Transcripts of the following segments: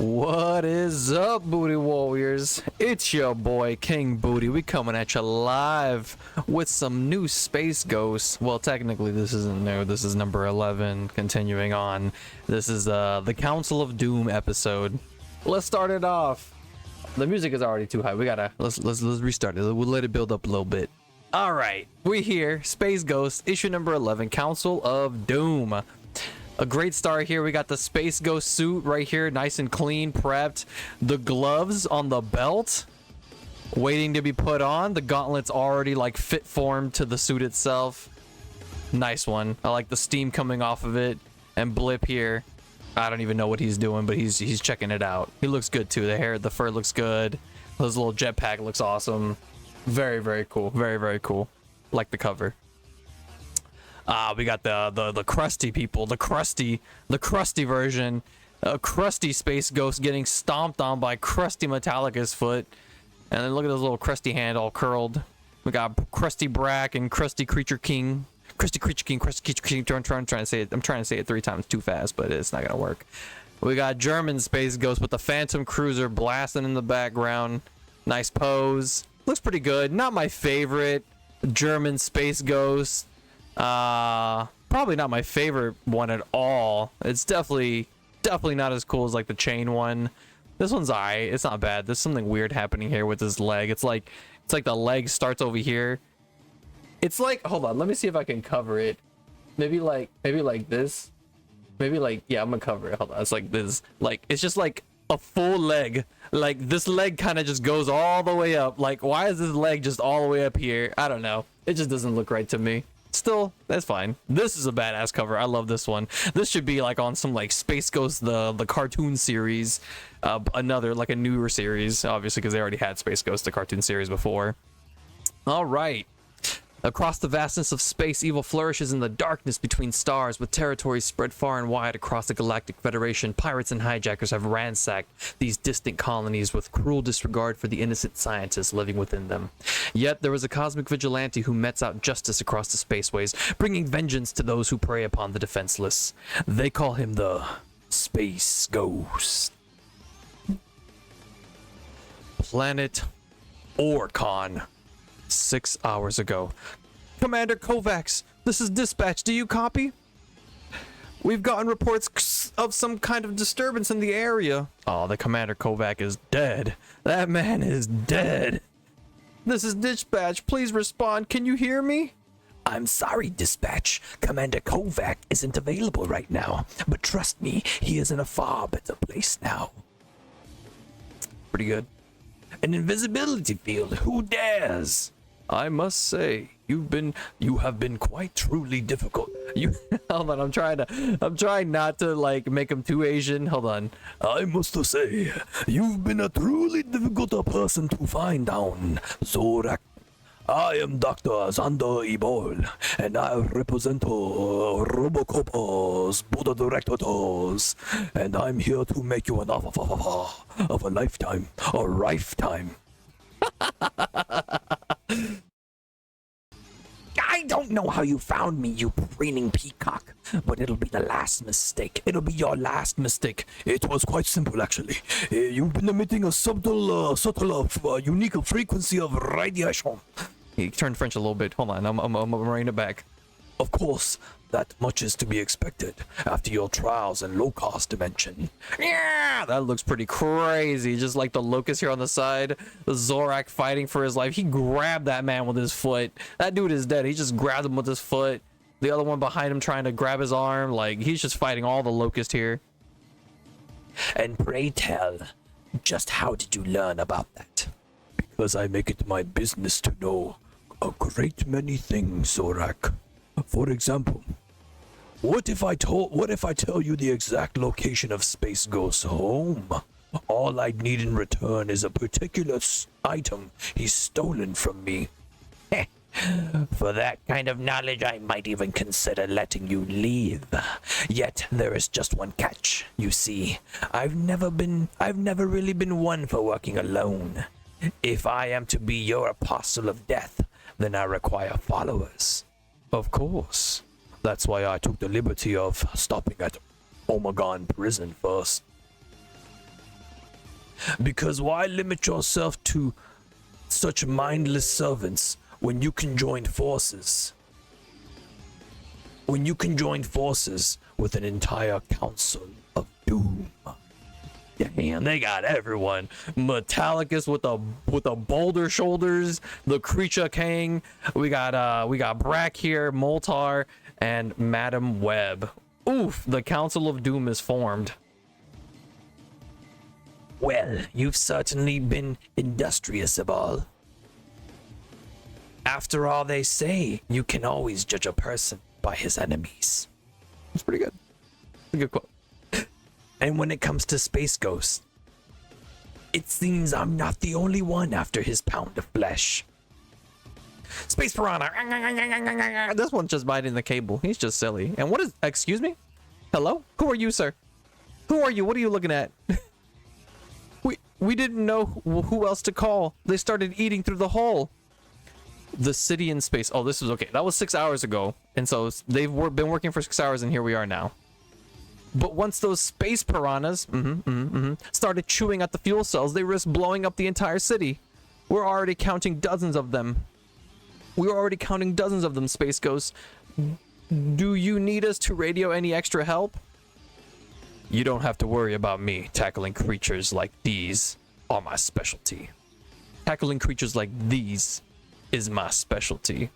What is up, Booty Warriors? It's your boy King Booty. We coming at you live with some new Space Ghosts. Well, technically this isn't new. This is number 11. Continuing on, this is the Council of Doom episode. Let's start it off. The music is already too high. We gotta let's restart it. We'll let it build up a little bit. All right, we here. Space Ghost issue number 11, Council of Doom. A great start here. We got the Space Ghost suit right here, nice and clean, prepped. The gloves on the belt, waiting to be put on. The gauntlets already like fit formed to the suit itself. Nice one. I like the steam coming off of it. And Blip here, I don't even know what he's doing, but he's checking it out. He looks good too. The fur looks good. His little jetpack looks awesome. Very cool. Very cool. Like the cover. We got the crusty people, the crusty version, crusty Space Ghost getting stomped on by crusty Metallica's foot, and then look at this little crusty hand all curled. We got crusty Brack and crusty Creature King, crusty Creature King. I'm trying to say it 3 times too fast, but it's not gonna work. We got German Space Ghost with the Phantom Cruiser blasting in the background. Nice pose, looks pretty good. Not my favorite German Space Ghost. Probably not my favorite one at all. It's definitely not as cool as like the chain one. This one's alright. It's not bad. There's something weird happening here with his leg. It's like the leg starts over here. It's like, hold on, let me see if I can cover it. Maybe like this. Maybe like, yeah, I'm gonna cover it. Hold on. It's like this. Like, it's just like a full leg. Like this leg kind of just goes all the way up. Like, why is this leg just all the way up here? I don't know. It just doesn't look right to me. Still, that's fine. This is a badass cover. I love this one. This should be like on some like Space Ghost the cartoon series, another like a newer series, obviously, because they already had Space Ghost the cartoon series before. All right. Across the vastness of space, evil flourishes in the darkness between stars, with territories spread far and wide across the Galactic Federation. Pirates and hijackers have ransacked these distant colonies with cruel disregard for the innocent scientists living within them. Yet there is a cosmic vigilante who metes out justice across the spaceways, bringing vengeance to those who prey upon the defenseless. They call him the Space Ghost. Planet Orcon. 6 hours ago. Commander Kovacs, this is dispatch. Do you copy? We've gotten reports of some kind of disturbance in the area. Oh, the Commander Kovac is dead. That man is dead. This is dispatch. Please respond. Can you hear me? I'm sorry, dispatch. Commander Kovac isn't available right now, but trust me, he is in a far better place now. Pretty good. An invisibility field. Who dares? I must say, you have been quite truly difficult. Hold on, I'm trying not to like make him too Asian. Hold on. I must say, you've been a truly difficult person to find down, Zorak. I am Dr. Xander Ebol, and I represent Robocop's board of directors, and I'm here to make you an offer of a lifetime. A lifetime. I don't know how you found me, you preening peacock, but it'll be the last mistake. It'll be your last mistake. It was quite simple, actually. You've been emitting a subtle, unique frequency of radiation. He turned French a little bit. Hold on, I'm bringing it back. Of course, that much is to be expected after your trials in low-cost dimension. Yeah, that looks pretty crazy. Just like the locust here on the side, the Zorak fighting for his life. He grabbed that man with his foot. That dude is dead. He just grabbed him with his foot. The other one behind him trying to grab his arm. Like, he's just fighting all the locust here. And pray tell, just how did you learn about that? Because I make it my business to know a great many things, Zorak. For example, what if I tell you the exact location of Space Ghost's home? All I'd need in return is a particular item he's stolen from me. For that kind of knowledge, I might even consider letting you leave. Yet there is just one catch. You see, I've never really been one for working alone. If I am to be your apostle of death, then I require followers. Of course. That's why I took the liberty of stopping at Omegon prison first. Because why limit yourself to such mindless servants when you can join forces? When you can join forces with an entire council of doom. Damn, they got everyone. Metallicus with the boulder shoulders, the Creature King. We got Brack here, Moltar, and Madam Web. Oof, the Council of Doom is formed. Well, you've certainly been industrious of all. After all, they say you can always judge a person by his enemies. That's pretty good. That's a good quote. And when it comes to Space Ghost, it seems I'm not the only one after his pound of flesh. Space Piranha. This one's just biting the cable. He's just silly. And what is... Excuse me? Hello? Who are you, sir? Who are you? What are you looking at? We didn't know who else to call. They started eating through the hole. The city in space. Oh, this was okay. That was 6 hours ago. And so they've been working for 6 hours and here we are now. But once those space piranhas started chewing at the fuel cells, they risked blowing up the entire city. We're already counting dozens of them. Space Ghost. Do you need us to radio any extra help? You don't have to worry about me. Tackling creatures like these are my specialty. Tackling creatures like these is my specialty.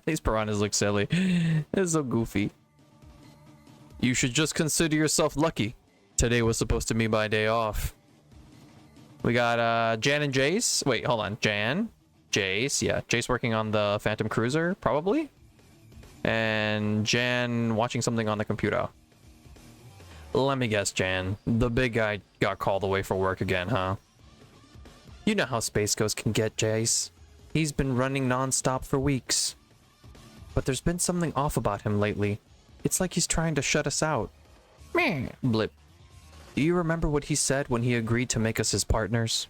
These piranhas look silly. It's so goofy. You should just consider yourself lucky. Today was supposed to be my day off. We got Jan and Jace. Wait, hold on. Jan, Jace. Yeah, Jace working on the Phantom Cruiser, probably. And Jan watching something on the computer. Let me guess, Jan. The big guy got called away for work again, huh? You know how Space Ghost can get, Jace. He's been running non-stop for weeks. But there's been something off about him lately. It's like he's trying to shut us out. Meh. Blip. Do you remember what he said when he agreed to make us his partners?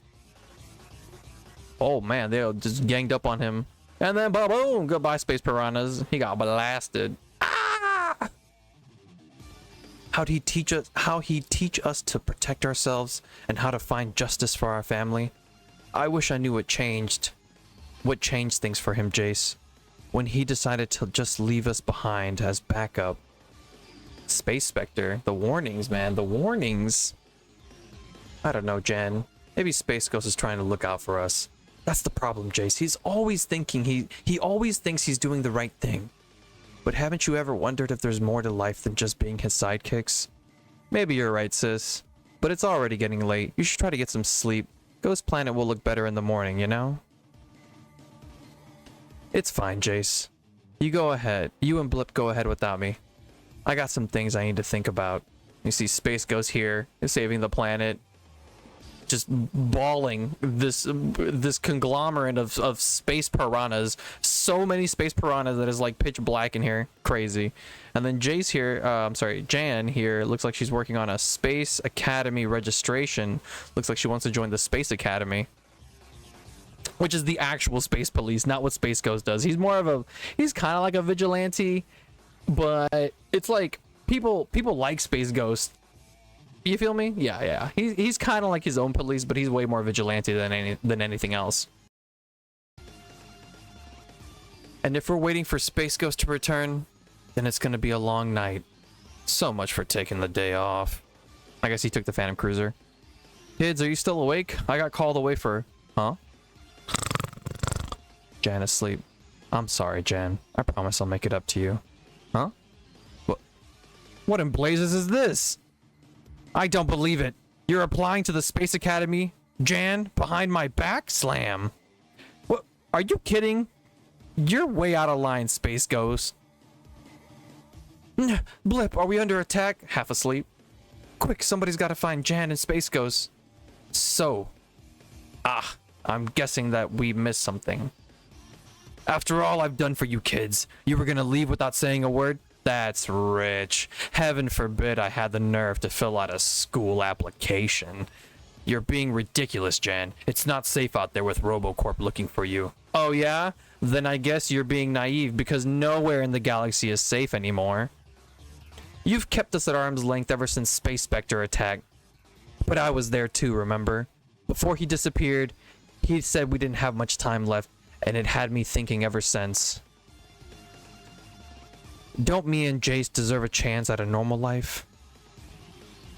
Oh man, they just ganged up on him. And then boom, goodbye Space Piranhas. He got blasted. Ah! How'd he teach us to protect ourselves and how to find justice for our family? I wish I knew what changed things for him, Jace. When he decided to just leave us behind as backup. Space Spectre, the warnings, man, the warnings. I don't know, Jen. Maybe Space Ghost is trying to look out for us. That's the problem, Jace. He's always thinking he always thinks he's doing the right thing. But haven't you ever wondered if there's more to life than just being his sidekicks? Maybe you're right, sis. But it's already getting late. You should try to get some sleep. Ghost Planet will look better in the morning, you know? It's fine, Jace. You go ahead. You and Blip go ahead without me. I got some things I need to think about. You see Space Ghost here, saving the planet. Just bawling this conglomerate of space piranhas. So many space piranhas that is like pitch black in here. Crazy. And then Jace here, Jan here, looks like she's working on a Space Academy registration. Looks like she wants to join the Space Academy. Which is the actual space police, not what Space Ghost does. He's kind of like a vigilante, but it's like people like Space Ghost. You feel me? Yeah. He's kind of like his own police, but he's way more vigilante than anything else. And if we're waiting for Space Ghost to return, then it's gonna be a long night. So much for taking the day off. I guess he took the Phantom Cruiser. Kids, are you still awake? I got called away for... Huh? Jan is asleep. I'm sorry, Jan. I promise I'll make it up to you. Huh? What in blazes is this? I don't believe it. You're applying to the Space Academy, Jan, behind my back? Slam. What? Are you kidding? You're way out of line, Space Ghost. Blip, are we under attack? Half asleep. Quick, somebody's got to find Jan and Space Ghost. So. I'm guessing that we missed something. After all I've done for you kids, you were gonna leave without saying a word? That's rich. Heaven forbid I had the nerve to fill out a school application. You're being ridiculous, Jan. It's not safe out there with RoboCorp looking for you. Oh yeah? Then I guess you're being naive because nowhere in the galaxy is safe anymore. You've kept us at arm's length ever since Space Spectre attacked. But I was there too, remember? Before he disappeared, he said we didn't have much time left, and it had me thinking ever since. Don't me and Jace deserve a chance at a normal life?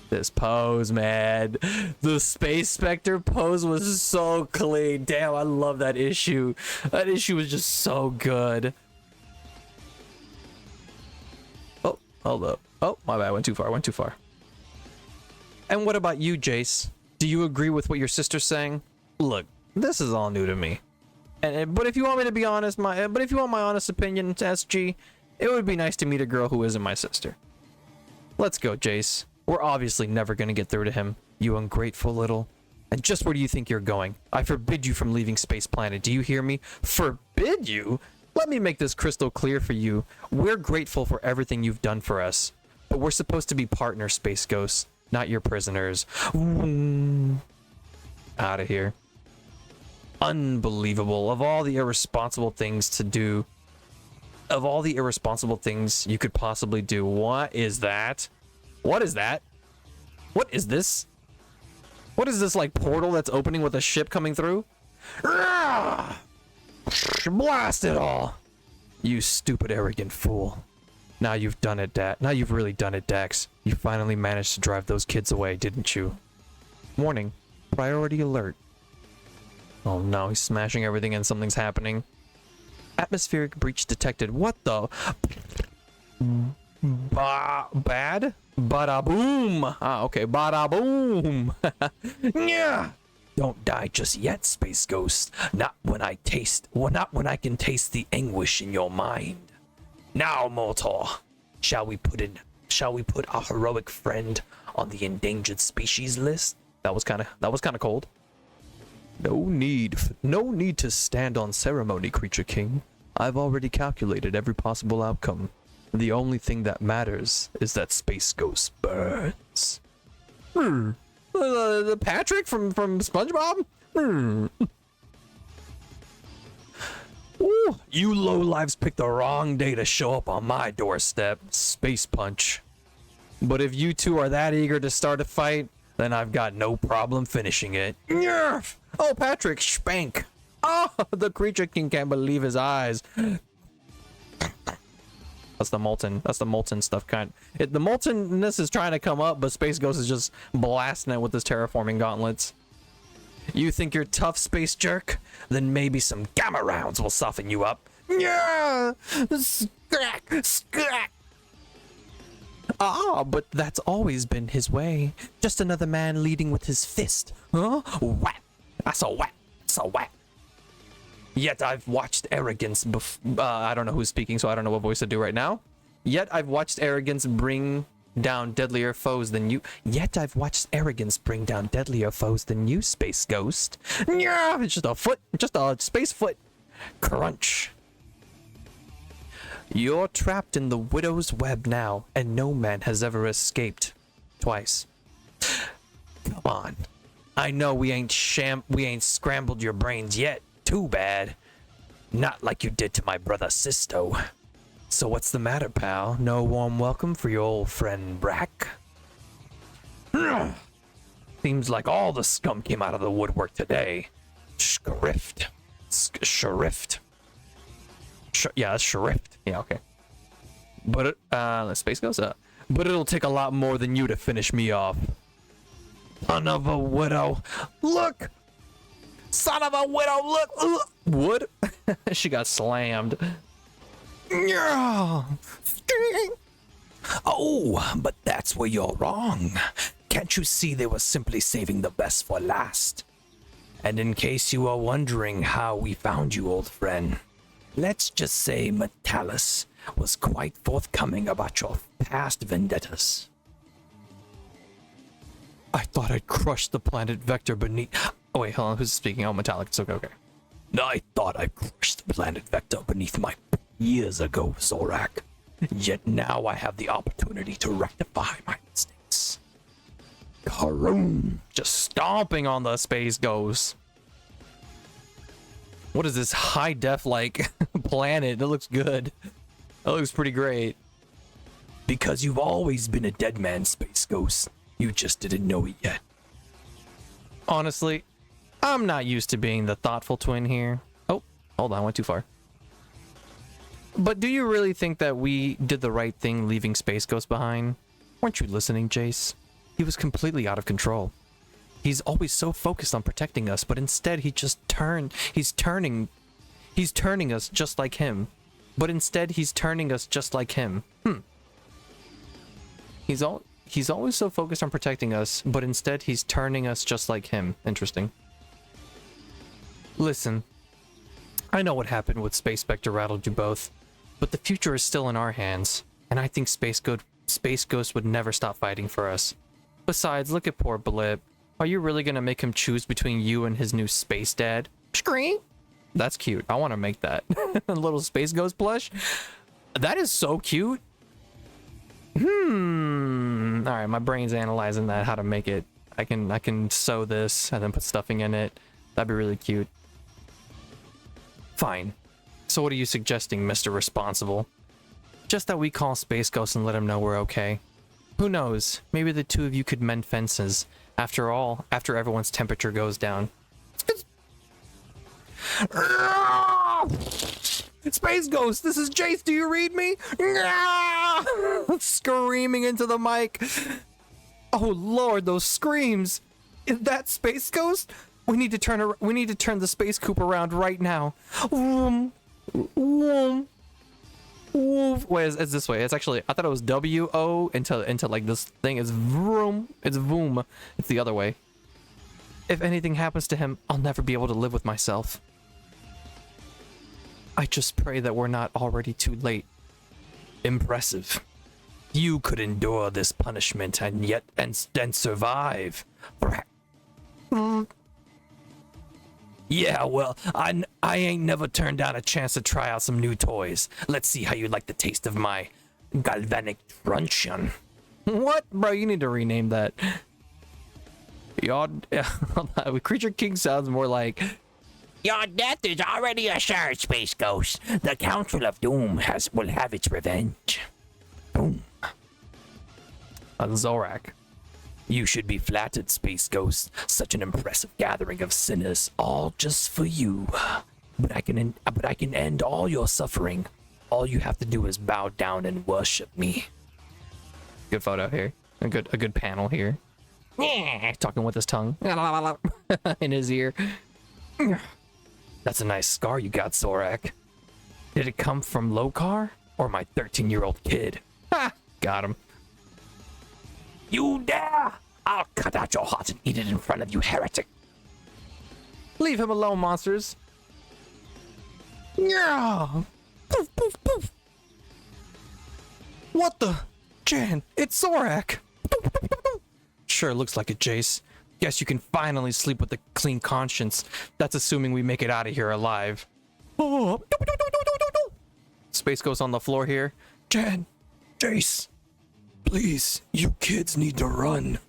This pose, man. The Space Spectre pose was so clean. Damn, I love that issue. That issue was just so good. Oh, hold up. Oh, my bad. Went too far. And what about you, Jace? Do you agree with what your sister's saying? Look, this is all new to me. But if you want me to be honest, if you want my honest opinion, SG, it would be nice to meet a girl who isn't my sister. Let's go, Jace. We're obviously never gonna get through to him, you ungrateful little. And just where do you think you're going? I forbid you from leaving Space Planet. Do you hear me? Forbid you? Let me make this crystal clear for you. We're grateful for everything you've done for us, but we're supposed to be partners, Space Ghosts, not your prisoners. Out of here. Unbelievable. Of all the irresponsible things to do, of all the irresponsible things you could possibly do, what is that? What is that? What is this? What is this, like, portal that's opening with a ship coming through? Blast it all! You stupid, arrogant fool. Now you've done it, Now you've really done it, Dax. You finally managed to drive those kids away, didn't you? Warning. Priority alert. Oh no, he's smashing everything and something's happening. Atmospheric breach detected. What the? Bad? Bada boom! Ah, okay. Bada boom! Yeah! Don't die just yet, Space Ghost. Not when I can taste the anguish in your mind. Now, mortal, shall we put our heroic friend on the endangered species list? That was kind of cold. No need to stand on ceremony, Creature King. I've already calculated every possible outcome. The only thing that matters is that Space Ghost burns. The Patrick from SpongeBob? Ooh, you lowlives picked the wrong day to show up on my doorstep. Space Punch. But if you two are that eager to start a fight, then I've got no problem finishing it. Nerf! Oh, Patrick, spank. Oh, the Creature King can't believe his eyes. That's the molten stuff kind. The moltenness is trying to come up, but Space Ghost is just blasting it with his terraforming gauntlets. You think you're tough, space jerk? Then maybe some gamma rounds will soften you up. Yeah! Scrack! Scrack! Ah, but that's always been his way. Just another man leading with his fist. Huh? Whack! That's a whack! That's a whack! Yet I've watched arrogance I don't know who's speaking, so I don't know what voice to do right now. Yet I've watched arrogance bring down deadlier foes than you. Space Ghost. Yeah, it's just a foot, just a space foot. Crunch. You're trapped in the Widow's web now, and no man has ever escaped. Twice. Come on. I know we ain't scrambled your brains yet. Too bad. Not like you did to my brother Sisto. So what's the matter, pal? No warm welcome for your old friend Brack? Seems like all the scum came out of the woodwork today. Shrift. Shrift. Yeah, that's Shrift. Yeah, okay. But Space Ghost up. But it'll take a lot more than you to finish me off. Son of a widow. Look! Son of a widow, look! Wood? She got slammed. Oh, but that's where you're wrong. Can't you see they were simply saving the best for last? And in case you are wondering how we found you, old friend, let's just say Metallus was quite forthcoming about your past vendettas. I thought I'd crushed the planet Vector beneath... Oh wait, hold on, who's speaking? Oh, Metallic, it's okay. I thought I crushed the planet Vector beneath my years ago, Zorak. Yet now I have the opportunity to rectify my mistakes. Karoom! Just stomping on the Space Ghost. What is this high-def, like, planet? It looks good. That looks pretty great. Because you've always been a dead man, Space Ghost. You just didn't know it yet. Honestly, I'm not used to being the thoughtful twin here. Oh, hold on, I went too far. But do you really think that we did the right thing leaving Space Ghost behind? Weren't you listening, Jace? He was completely out of control. He's always so focused on protecting us, but instead he just he's turning us just like him. But instead he's turning us just like him. He's always so focused on protecting us, but instead he's turning us just like him. Interesting. Listen, I know what happened with Space Spectre rattled you both, but the future is still in our hands, and I think Space Ghost would never stop fighting for us. Besides, look at poor Blip. Are you really gonna make him choose between you and his new space dad? Scream! That's cute. I want to make that. A little Space Ghost plush. That is so cute. Alright, my brain's analyzing that, how to make it. I can sew this and then put stuffing in it. That'd be really cute. Fine. So what are you suggesting, Mr. Responsible? Just that we call Space Ghost and let him know we're okay. Who knows? Maybe the two of you could mend fences. After all, after everyone's temperature goes down. Space Ghost, this is Jace. Do you read me? Screaming into the mic. Oh Lord, those screams! Is that Space Ghost? We need to turn the space coop around right now. Wait, it's this way. It's actually, I thought it was W-O into like this thing. It's vroom. It's voom. It's the other way. If anything happens to him, I'll never be able to live with myself. I just pray that we're not already too late. Impressive. You could endure this punishment and survive. Yeah, well, I ain't never turned down a chance to try out some new toys. Let's see how you like the taste of my galvanic truncheon. What? Bro, you need to rename that. Creature King sounds more like... Your death is already assured, Space Ghost. The Council of Doom will have its revenge. Boom. On Zorak. You should be flattered, Space Ghost. Such an impressive gathering of sinners, all just for you. But I can end all your suffering. All you have to do is bow down and worship me. Good photo here. A good panel here. Talking with his tongue in his ear. That's a nice scar you got, Zorak. Did it come from Lokar or my 13-year-old kid? Ha! Got him. You dare! I'll cut out your heart and eat it in front of you, heretic. Leave him alone, monsters. Yeah. Poof, poof, poof. What the? Jan, it's Zorak. Sure looks like it, Jace. Guess you can finally sleep with a clean conscience. That's assuming we make it out of here alive. Oh. Space Ghost on the floor here. Jan, Jace, please, you kids need to run.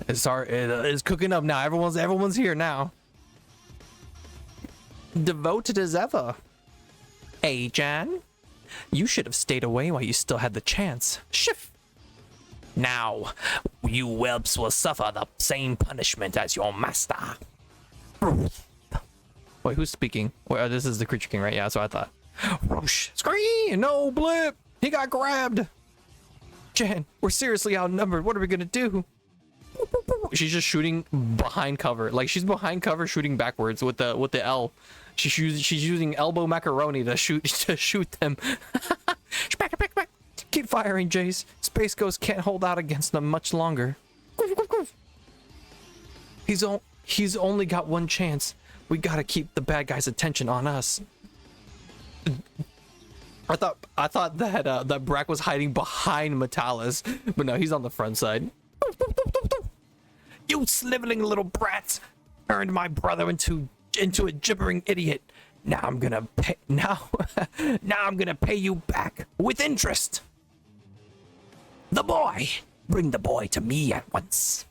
It's cooking up now. Everyone's here now. Devoted as ever. Hey, Jan, you should have stayed away while you still had the chance. Shift. Now, you whelps will suffer the same punishment as your master. Wait, who's speaking? Wait, this is the Creature King, right? Yeah, that's what I thought. Whoosh. Scream! No, Blip! He got grabbed! Jan, we're seriously outnumbered. What are we gonna do? She's just shooting behind cover. Like, she's behind cover shooting backwards with the L. She's using elbow macaroni to shoot them. Keep firing, Jace. Space Ghost can't hold out against them much longer. He's only got one chance. We gotta keep the bad guy's attention on us. I thought that Brack was hiding behind Metalis, but no, he's on the front side. You sniveling little brats turned my brother into a gibbering idiot. Now I'm gonna pay you back with interest. The boy! Bring the boy to me at once.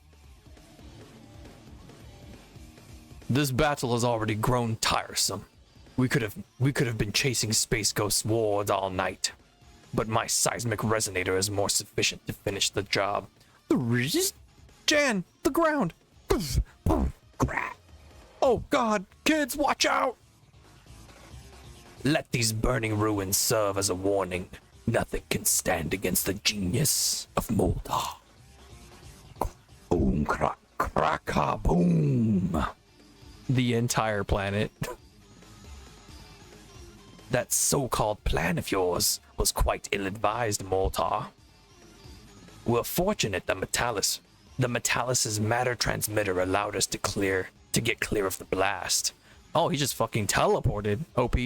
This battle has already grown tiresome. We could have been chasing Space Ghost's wards all night, but my seismic resonator is more sufficient to finish the job. Jan, the ground. Oh God, kids, watch out! Let these burning ruins serve as a warning. Nothing can stand against the genius of Moldar. Boom, crack, crack, boom. The entire planet. That so-called plan of yours was quite ill-advised, Moltar. We're fortunate that the Metallus's matter transmitter allowed us to get clear of the blast. Oh, he just fucking teleported. OP.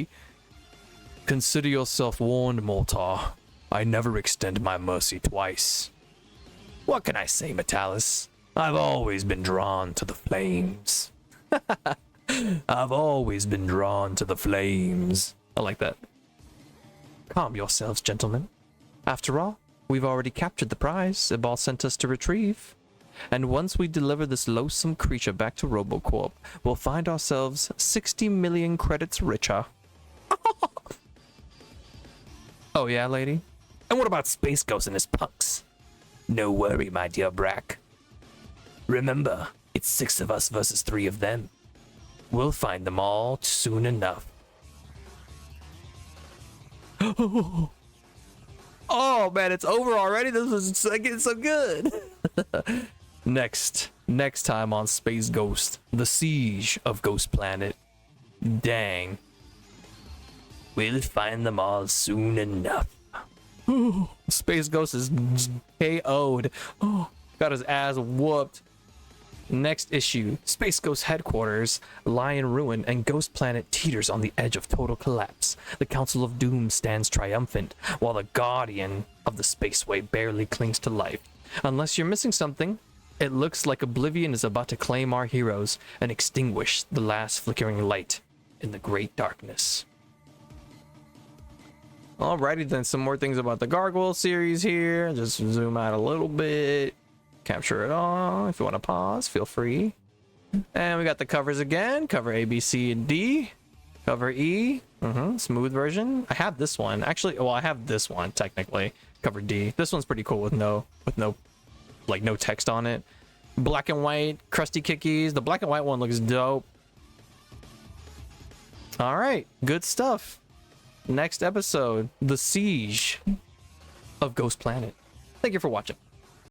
Consider yourself warned, Moltar. I never extend my mercy twice. What can I say, Metallus? I've always been drawn to the flames. I've always been drawn to the flames. I like that. Calm yourselves, gentlemen. After all, we've already captured the prize Ibal sent us to retrieve. And once we deliver this loathsome creature back to RoboCorp, we'll find ourselves 60 million credits richer. Oh yeah, lady? And what about Space Ghost and his punks? No worry, my dear Brack. Remember, it's 6 of us versus 3 of them. We'll find them all soon enough. Oh man, it's over already? This was getting so good. Next time on Space Ghost, the siege of Ghost Planet. Dang. We'll find them all soon enough. Space Ghost is KO'd. Oh, got his ass whooped. Next issue, Space Ghost headquarters lie in ruin and Ghost Planet teeters on the edge of total collapse. The Council of Doom stands triumphant, while the Guardian of the Spaceway barely clings to life. Unless you're missing something, it looks like Oblivion is about to claim our heroes and extinguish the last flickering light in the great darkness. Alrighty then, some more things about the Gargoyle series here. Just zoom out a little bit. Capture it all. If you want to pause, feel free. And we got the covers again. Cover A, B, C, and D. Cover E. Smooth version. I have this one. Actually, well, I have this one, technically. Cover D. This one's pretty cool with no text on it. Black and white, crusty kickies. The black and white one looks dope. Alright, good stuff. Next episode, The Siege of Ghost Planet. Thank you for watching.